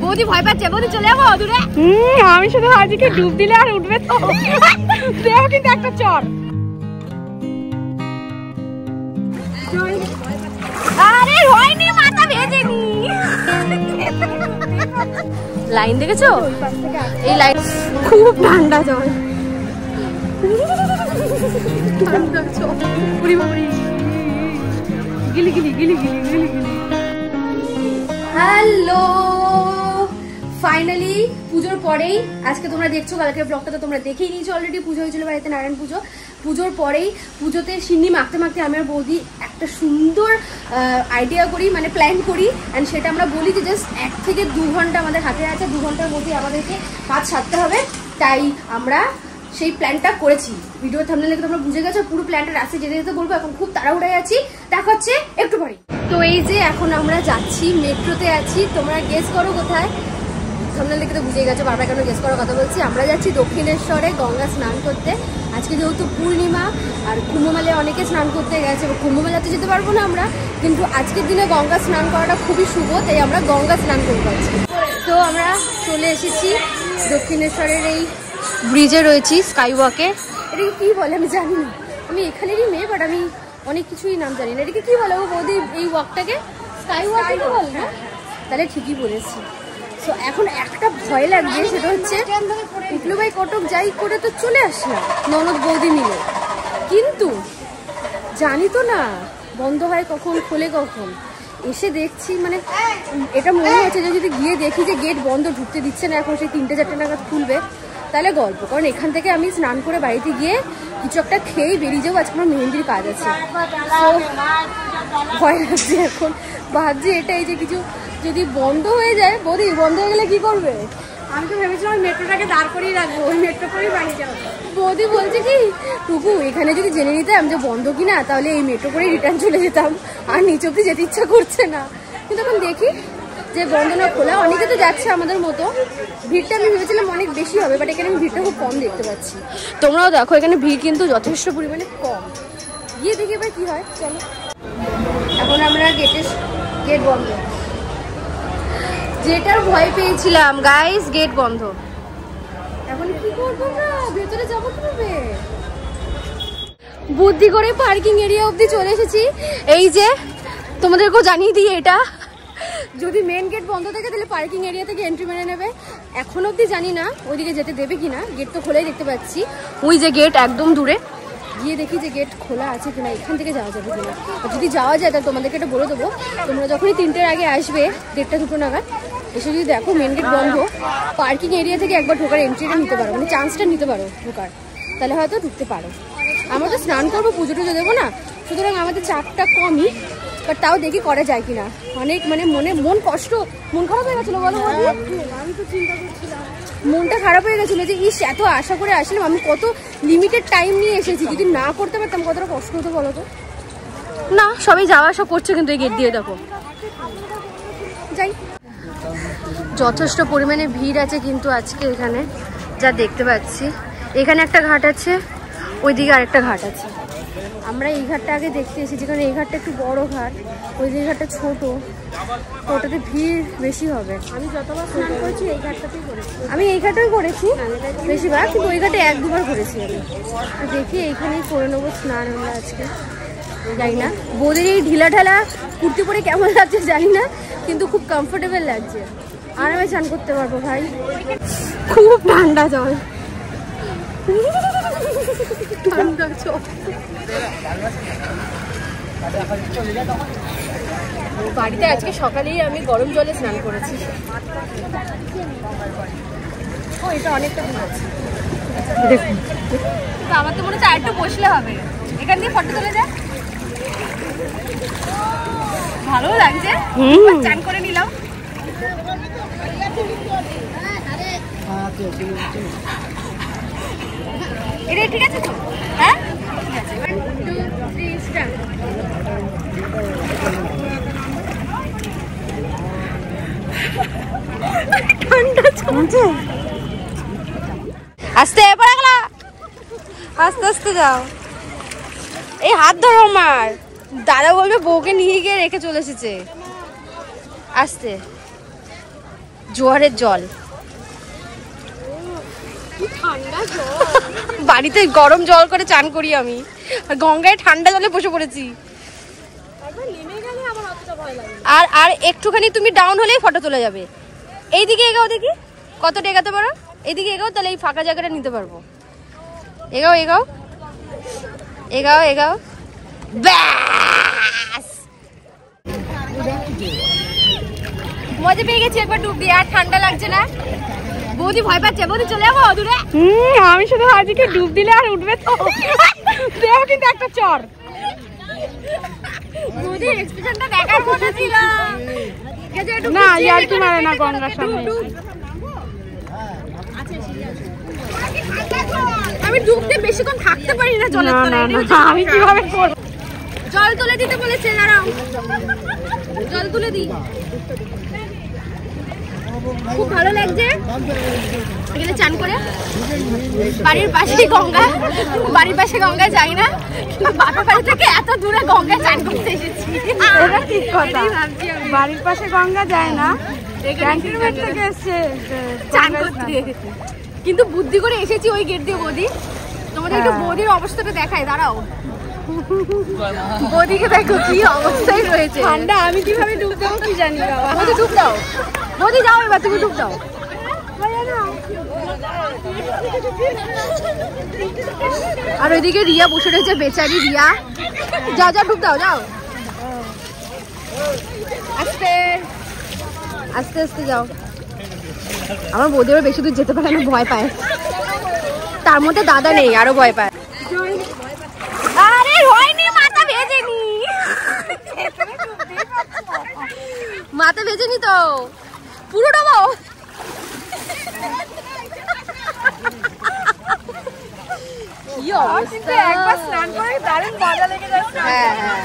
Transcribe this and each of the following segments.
বৌদি ভয় পাচ্ছে, বৌদি চলে যাবো দূরে। আমি শুধু আজকে ডুব দিলে আর উঠবে তো, দেও কিন্তু একটা চর। আরে হয়নি, মাথা ভেজেনি। লাইন দেখেছো? এই লাইন খুব ঠান্ডা জল। হ্যালো, ফাইনালি পুজোর পরেই, আজকে তোমরা দেখছো, কালকের ব্লগটা তো তোমরা দেখেই নিয়েছো অলরেডি। পুজো হয়েছিল বাড়িতে, নারায়ণ পুজো। পুজোর পরেই পুজোতে সিন্নি মাখতে মাখতে আমি আর বৌদি একটা সুন্দর আইডিয়া করি, মানে প্ল্যান করি। অ্যান্ড সেটা আমরা বলি যে জাস্ট 1 থেকে 2 ঘন্টা আমাদের হাতে আছে, 2 ঘন্টার মধ্যে আমাদেরকে কাজ সারতে হবে। তাই আমরা সেই প্ল্যানটা করেছি। ভিডিও থাম্বনেল দেখে তোমরা বুঝে গেছো, পুরো প্ল্যানটা রাস্তায় যেতে যেতে বলবো। এখন খুব তাড়াহুড়ায় আছি, দেখা হচ্ছে একটু পরে। তো এই যে এখন আমরা যাচ্ছি, মেট্রোতে আছি। তোমরা গেস করো কোথায়? থাম্বনেল দেখে তো বুঝে গেছো, বারবার কেন গেস করার কথা বলছি। আমরা যাচ্ছি দক্ষিণেশ্বরে গঙ্গা স্নান করতে। আজকে যেহেতু পূর্ণিমা, আর কুম্ভমেলায় অনেকে স্নান করতে গেছে। কুম্ভমেলাতে যেতে পারবো না আমরা, কিন্তু আজকের দিনে গঙ্গা স্নান করাটা খুবই শুভ, তাই আমরা গঙ্গা স্নান করবো আজকে। তো আমরা চলে এসেছি দক্ষিণেশ্বরের এই ব্রিজে রয়েছি, স্কাই ওয়াকে। এটাকে কি বলে আমি জানি না, আমি এখানেরই মেয়ে, বাট আমি অনেক কিছুই নাম জানি না। এটাকে কি বলে ও বৌদি? এই ওয়াকটাকে স্কাই ওয়াক বল না? তাহলে ঠিকই বলেছি। সো এখন একটা ভয় লাগছে, সেটা হচ্ছে উঠলো ভাই কটক যাই করে তো চলে আসলাম ননদ বৌদি মিলে, কিন্তু জানি তো না বন্ধ হয় কখন, খোলে কখন। এসে দেখছি মানে এটা মনে হচ্ছে যে যদি গিয়ে দেখি যে গেট বন্ধ, ঢুকতে দিচ্ছে না, এখন সেই 3টে-4টে নাগাদ খুলবে, তাহলে গল্প। কারণ এখান থেকে আমি স্নান করে বাড়িতে গিয়ে কিছু একটা খেয়েই বেরিয়ে যাবো, আজকে আমার মেহেন্দির কাজ আছে। ভয় লাগছে এখন, ভাবছি এটাই যে কিছু যদি বন্ধ হয়ে যায়। বৌদি বন্ধ হয়ে গেলে কি করবে? আমি তো ভেবেছিলাম মেট্রোটাকে দাঁড় করিয়ে রাখবো, ওই মেট্রো করেই বাড়ি যাবো। বৌদি বলছে কি, টুকু এখানে যদি জেনে নিতাম যে বন্ধ কিনা, তাহলে এই মেট্রো করেই রিটার্ন চলে যেতাম, আর নিচে অব্দি যেতে ইচ্ছা করছে না। কিন্তু এখন দেখি যে বন্ধ না খোলা, অনেকে তো যাচ্ছে আমাদের মতো। ভিড়টা আমি ভেবেছিলাম অনেক বেশি হবে, বাট এখানে আমি ভিড়টা খুব কম দেখতে পাচ্ছি। তোমরাও দেখো এখানে ভিড় কিন্তু যথেষ্ট পরিমাণে কম। গিয়ে দেখি এবার কি হয়, চলো। এখন আমরা গেট বন্ধ, যেটার ভয় পেয়েছিলাম গাইস, গেট বন্ধ। এখন কি করবো না, ভেতরে যাবো কিভাবে? বুদ্ধি করে পার্কিং এরিয়া অবধি চলে এসেছি। এই যে তোমাদেরকেও জানিয়ে দিই, এটা যদি মেন গেট বন্ধ থাকে তাহলে পার্কিং এরিয়া থেকে এন্ট্রি মেনে নেবে। এখন অবধি জানি না ওইদিকে যেতে দেবে কিনা, গেট তো খোলাই দেখতে পাচ্ছি। ওই যে গেট একদম দূরে, গিয়ে দেখি যে গেট খোলা আছে কিনা, এখান থেকে যাওয়া যাবে কিনা। যদি যাওয়া যায় তাহলে তোমাদেরকে এটা বলে দেবো। তোমরা যখনই 3টের আগে আসবে, 1:30-2 নাগাদ এসে যদি দেখো মেন গেট বন্ধ, পার্কিং এরিয়া থেকে একবার ঢোকার এন্ট্রিটা নিতে পারো, মানে চান্সটা নিতে পারো ঢোকার, তাহলে হয়তো ঢুকতে পারো। আমরা তো স্নান করবো, পুজো টুজো দেবো না, সুতরাং আমাদের চাপটা কমই, বাট তাও দেখি করা যায় কিনা। অনেক মানে মন কষ্ট, মন খারাপ হয়ে গেছিলো বলো? আমি তো চিন্তা করছিলাম, মনটা খারাপ হয়ে গেছিলো যে ইস এত আশা করে আসলাম, আমি কত লিমিটেড টাইম নিয়ে এসেছি, যদি না করতে পারতাম কতটা কষ্ট হতো বলো তো। না, সবাই যাওয়া আসা করছে, কিন্তু এই গেট দিয়ে দেখো। যাই, যথেষ্ট পরিমাণে ভিড় আছে কিন্তু আজকে এখানে, যা দেখতে পাচ্ছি। এখানে একটা ঘাট আছে, ওইদিকে আরেকটা ঘাট আছে। আমরা এই ঘাটটা আগে দেখতে এসেছি, কারণ এই ঘাটটা একটু বড় ঘাট, ওই দিকে ঘাটটা ছোট, ওটাতে ভিড় বেশি হবে। আমি যতবার স্নান করেছি এই ঘাটটাতেই করেছি। আমি এই ঘাটেই করেছি বেশিরভাগ, কিন্তু ওই ঘাটে 1-2 বার করেছি আমি। দেখি এইখানেই করে নেবো স্নান আমরা আজকে। জানি না বৌদির এই ঢিলা ঢালা কুর্তি পরে কেমন লাগছে জানি না, কিন্তু খুব কমফোর্টেবল লাগছে। আরামে স্নান করতে পারবো ভাই, খুব ঠান্ডা জল। ঠান্ডা জল। বাড়িতে আজকে সকালেই আমি গরম জলে স্নান করেছি। ও এটা অনেকটা দূর আছে, দেখুন। কিন্তু আমার তো মনে হচ্ছে আরেকটু বসলে হবে, এখান দিয়ে ফটো তুলে যায়, ভালো লাগছে। চান করে নিলাম। এটা ঠিক আছে তো? হ্যাঁ ঠিক আছে। 1, 2, 3 স্টার্ট। ঠান্ডা চলছে, আস্তে পড়ে গেল, আস্তে আস্তে যাও। এই হাত ধরো আমার, দাদা বলবে বউকে নিয়ে গিয়ে রেখে চলে এসেছে। আস্তে জোয়ারের জল, বাড়িতে গরম জল করে চান করি আমি, আর গঙ্গায় ঠান্ডা জলে বসে পড়েছি। আর আর একটুখানি তুমি ডাউন হলেই ফটো তোলা যাবে। এইদিকে এগাও দেখি কতটা এগাতে পারো, এইদিকে এগাও, তাহলে এই ফাঁকা জায়গাটা নিতে পারবো। এগাও এগাও এগাও এগাও, ব্যাস মজা পেয়ে গেছি একবার ডুব দিয়ে। আর ঠান্ডা লাগছে না? বৌদি ভয় পাচ্ছে, বৌদি চলে যাবো দূরে। আমি শুধু আজকে ডুব দিলে আর উঠবে তো, দেও কিন্তু একটা চর। বৌদি এক্সপ্রেশনটা দেখার মতো ছিল না, ইয়ার কি মারে না গঙ্গার সামনে। আমি ডুবতে বেশিক্ষণ থাকতে পারি না জলের তলায়। আমি কিভাবে করব? জল তুলে দিতে বলেছে, দাঁড়াও জল তুলে দিই। খুব ভালো লাগছে এখানে চান করে। বাড়ির পাশে গঙ্গা, বাড়ির পাশে গঙ্গা যাই না, বাপের বাড়ি থেকে এত দূরে গঙ্গায় চান করতে এসেছি। এটা ঠিক কথা, বাড়ির পাশে গঙ্গা যায় না, ক্যান্টিন থেকে এসছে চান করতে। কিন্তু বুদ্ধি করে এসেছি ওই গেট দিয়ে। বৌদি তোমাদের একটু বৌদির অবস্থাটা দেখায়, দাঁড়াও। বৌদিকে দেখো কি অবস্থায় রয়েছে। ঠান্ডা, আমি কিভাবে ডুব দেবো কি জানি বাবা। বৌদি ডুব দাও, বৌদি যাও এবার, তুমি ডুব দাও। আর ওইদিকে রিয়া বসে রয়েছে, বেচারি রিয়া। যাও যাও ডুব দাও, যাও আস্তে আস্তে আস্তে যাও। আমার বৌদি আবার বেশি দূর যেতে পারে না, ভয় পায়। তার মধ্যে দাদা নেই, আরো ভয় পায়। আরে হয়নি, মাথা ভেজেনি, মাথা ভেজেনি তো, পুরো ডোবো। কি অবস্থা, একবার স্নান করে দারুণ মজা লেগে যাচ্ছে। হ্যাঁ হ্যাঁ,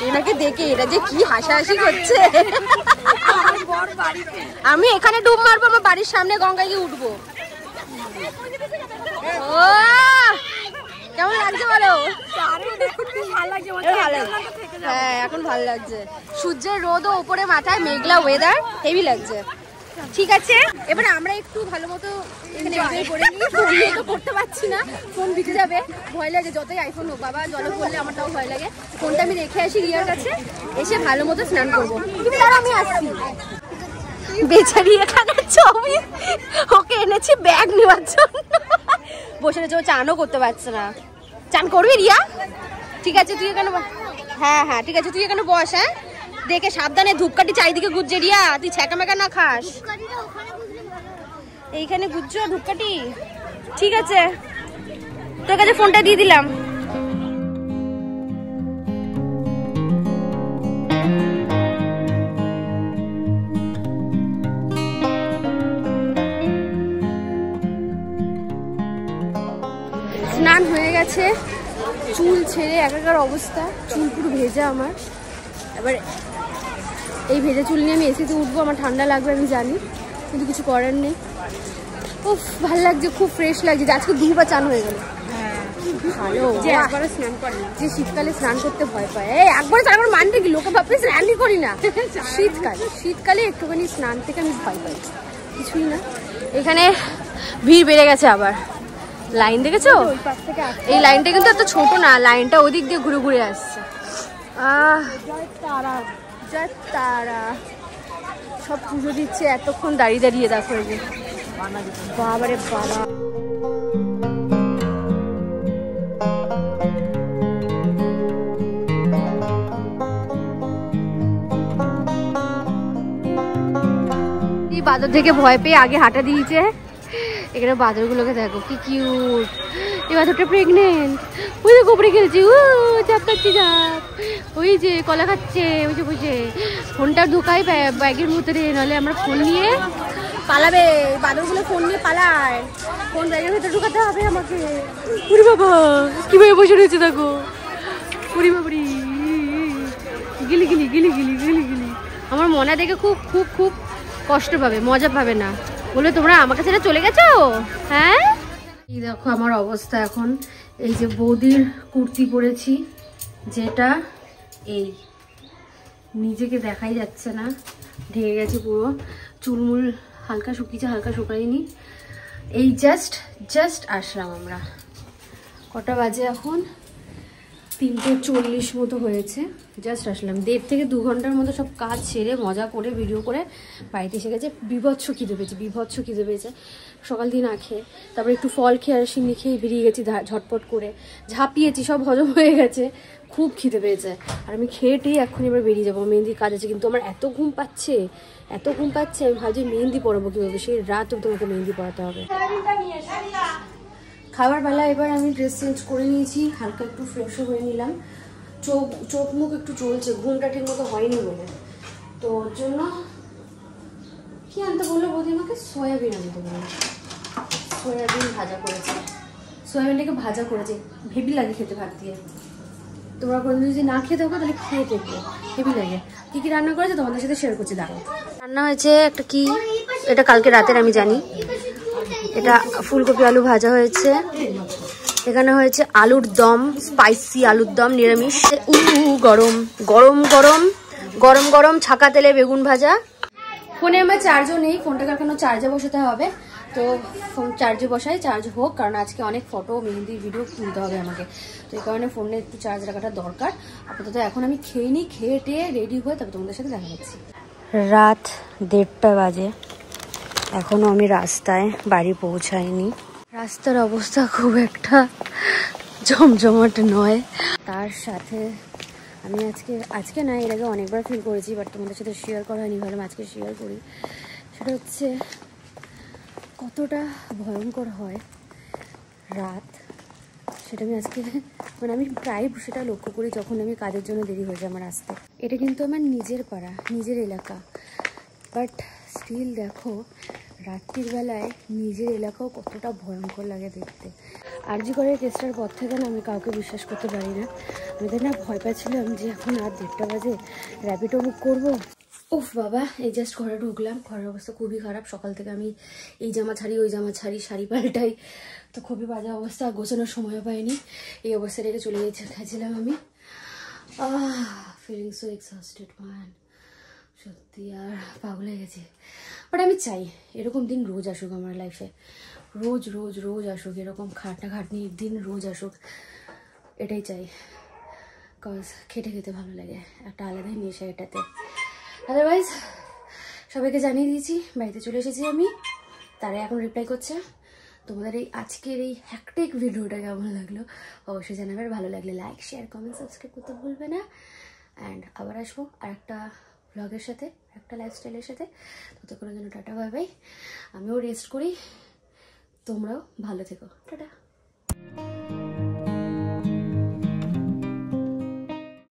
এনাকে দেখে এরা যে কি হাসাহাসি করছে। আমি এখানে ডুব মারবো, আমার বাড়ির সামনে গঙ্গায় গিয়ে উঠবো। ও কেমন লাগছে বলো? হ্যাঁ এখন ভালো লাগছে, সূর্যের রোদও উপরে, মাথায় মেঘলা ওয়েদার, হেভি লাগছে। ঠিক আছে, এবার আমরা একটু ভালো মতো এখানে এনজয় করে নিই। ফোন নিয়ে তো করতে পারছি না, ফোন ভিজে যাবে, ভয় লাগে। যতই আইফোন হোক বাবা, জলে পড়লে আমার তাও ভয় লাগে। ফোনটা আমি রেখে আসি রিয়ার কাছে, এসে ভালো মতো স্নান করবো। তুমি দাঁড়া, আমি আসছি। বেচারি এখানে ছবি, ওকে এনেছি ব্যাগ নেওয়ার জন্য, বসে রয়েছে, ও চানও করতে পারছে না। চান করবি রিয়া? ঠিক আছে তুই এখানে, হ্যাঁ হ্যাঁ ঠিক আছে তুই এখানে বস। হ্যাঁ দেখে সাবধানে, ধূপকাঠি চারিদিকে গুজছে রিয়া, তুই ছ্যাঁকা মেকা না খাস। এইখানে গুজছো ধূপকাঠি, ঠিক আছে তোর কাছে ফোনটা দিয়ে দিলাম। স্নান হয়ে গেছে, চুল ছেড়ে একাকার অবস্থা, চুল পুরো ভেজা আমার। এবার এই ভেজা চুল নিয়ে আমি এসিতে উঠবো, আমার ঠান্ডা লাগবে আমি জানি, কিন্তু কিছু করার নেই। উফ ভালো লাগছে, খুব ফ্রেশ লাগছে। আজকে দুবার চান হয়ে গেল, ভালো। যে একবারও স্নান করে না, যে শীতকালে স্নান করতে ভয় পায়, এই একবার চান করে মানতে কি, লোকে ভাবতে স্নানই করি না। শীতকালে একটুখানি স্নান থেকে আমি ভয় পাই, কিছুই না। এখানে ভিড় বেড়ে গেছে আবার, লাইন দেখেছো? এই লাইনটা কিন্তু এত ছোট না, লাইনটা ওদিক দিয়ে ঘুরে ঘুরে আসছে। জয় তারা, সব পুজো দিচ্ছে এতক্ষণ দাঁড়িয়ে দাঁড়িয়ে, দেখো এই যে বাবারে বাবা। এই বাদর থেকে ভয় পেয়ে আগে হাঁটা দিয়েছে। এখানে বাদরগুলোকে দেখো কি কিউট। এই বাদরটা প্রেগনেন্ট, ওই যে গোবরে খেলছে, ও চাপ খাচ্ছে, চাপ ওই যে কলা খাচ্ছে, ওই যে বুঝে ফোনটা ঢুকাই ব্যাগের ভিতরে, নাহলে আমরা ফোন নিয়ে পালাবে। বাদরগুলো ফোন নিয়ে পালায়, ফোন ব্যাগের ভিতরে ঢুকাতে হবে আমাকে। উরি বাবা কিভাবে বসে রয়েছে দেখো, উরি বাবরি, গিলি গিলি গিলি গিলি গিলি গিলি। আমার মনে দেখে খুব খুব খুব কষ্ট পাবে, মজা পাবে না, বলে তোমরা আমাকে ছেড়ে চলে গেছো। হ্যাঁ এই দেখো আমার অবস্থা এখন। এই যে বৌদির কুর্তি পরেছি, যেটা এই নিজেকে দেখাই যাচ্ছে না, ঢেকে গেছে পুরো, চুলমুল হালকা শুকিয়েছে, হালকা শুকায়নি। এই জাস্ট আসলাম আমরা। কটা বাজে এখন? 3:40 মতো হয়েছে। জাস্ট আসলাম, 1.5 থেকে 2 ঘন্টার মতো সব কাজ সেরে মজা করে ভিডিও করে বাড়িতে এসে গেছে। বিভৎস খিদে পেয়েছে সকাল দিন না খেয়ে। তারপরে একটু ফল খেয়ে আর সিন্নি খেয়ে বেরিয়ে গেছি ঝটপট করে, ঝাঁপিয়েছি, সব হজম হয়ে গেছে। খুব খিদে পেয়েছে আর আমি খেয়েটেই এখন এবার বেরিয়ে যাবো। মেহেন্দির কাজ আছে, কিন্তু আমার এত ঘুম পাচ্ছে আমি ভাবছি মেহেন্দি পরাবো কীভাবে, সেই রাত তোমাকে মেহেন্দি পরাতে হবে। খাবার বেলা এবার আমি ড্রেস চেঞ্জ করে নিয়েছি, হালকা একটু ফ্রেশও হয়ে নিলাম। চোখ মুখ একটু চলছে, ঘুমটা ঠিক মতো হয়নি বলে, তো ওর জন্য কি আনতে বললো বৌদি আমাকে? সয়াবিন আনতে বললো। সয়াবিন ভাজা করেছে, সয়াবিনটাকে ভাজা করেছে, হেভি লাগে খেতে ভাত দিয়ে। তোমরা কোনো যদি না খেয়ে থাকো তাহলে খেয়ে দেখবে, হেভি লাগে। কি কি রান্না করেছে তোমাদের সাথে শেয়ার করছি, দাঁড়াও। রান্না হয়েছে একটা কি, এটা কালকে রাতের আমি জানি, এটা ফুলকপি আলু ভাজা হয়েছে। এখানে হয়েছে আলুর দম, স্পাইসি আলুর দম, নিরামিষ। গরম গরম গরম গরম গরম ছাকা তেলে বেগুন ভাজা। ফোনে আমার চার্জও নেই, ফোনটাকে এখনো চার্জে বসাতে হবে, তো ফোন চার্জে বসাই, চার্জ হোক, কারণ আজকে অনেক ফটো মেহেন্দি ভিডিও তুলতে হবে আমাকে, তো এই কারণে ফোনে একটু চার্জ রাখাটা দরকার। আপাতত এখন আমি খেয়ে নিই, খেয়ে টেয়ে রেডি হয়ে তারপর তোমাদের সাথে দেখা যাচ্ছি। রাত 1:30 বাজে, এখনো আমি রাস্তায়, বাড়ি পৌঁছাইনি। রাস্তার অবস্থা খুব একটা জমজমাট নয়। তার সাথে আমি আজকে না, এর আগে অনেকবার ফিল করেছি, বাট তোমাদের সাথে শেয়ার করা হয়নি, ভাবলাম আজকে শেয়ার করি। সেটা হচ্ছে কতটা ভয়ঙ্কর হয় রাত, সেটা আমি আজকে মানে আমি প্রায় সেটা লক্ষ্য করি যখন আমি কাজের জন্য দেরি হয়ে যায় আমার আসতে। এটা কিন্তু আমার নিজের পাড়া, নিজের এলাকা, বাট স্টিল দেখো রাত্রির বেলায় নিজের এলাকাও কতটা ভয়ঙ্কর লাগে দেখতে। আরজি করে কেসটার পর থেকে না আমি কাউকে বিশ্বাস করতে পারি না। আমি তাই না ভয় পাচ্ছিলাম যে এখন রাত 1:30 বাজে, র্যাপিডো বুক করবো। উফ বাবা, এই জাস্ট ঘরে ঢুকলাম, ঘরের অবস্থা খুবই খারাপ। সকাল থেকে আমি এই জামা ছাড়ি ওই জামা ছাড়ি, শাড়ি পাল্টাই, তো খুবই বাজে অবস্থা, গোছানোর সময় পাইনি। এই অবস্থা রেখে চলে গেছিলাম আমি। ফিলিং সো এক্সহস্টেড ম্যান, সত্যি আর পাগল হয়ে গেছে। বাট আমি চাই এরকম দিন রোজ আসুক আমার লাইফে, রোজ রোজ রোজ আসুক, এরকম খাটনির দিন রোজ আসুক, এটাই চাই। কজ খেটে খেতে ভালো লাগে, একটা আলাদাই নেশা এটাতে। আদারওয়াইজ সবাইকে জানিয়ে দিয়েছি বাড়িতে চলে এসেছি আমি, তারা এখন রিপ্লাই করছে। তোমাদের এই আজকের এই হ্যাকটেক ভিডিওটা কেমন লাগলো অবশ্যই জানাবে, ভালো লাগলে লাইক শেয়ার কমেন্ট সাবস্ক্রাইব করতে ভুলবে না। অ্যান্ড আবার আসবো আর একটা ব্লগের সাথে, একটা লাইফস্টাইলের সাথে। ততক্ষণের জন্য টাটা, বাই বাই। আমিও রেস্ট করি, তোমরাও ভালো থেকো, টাটা।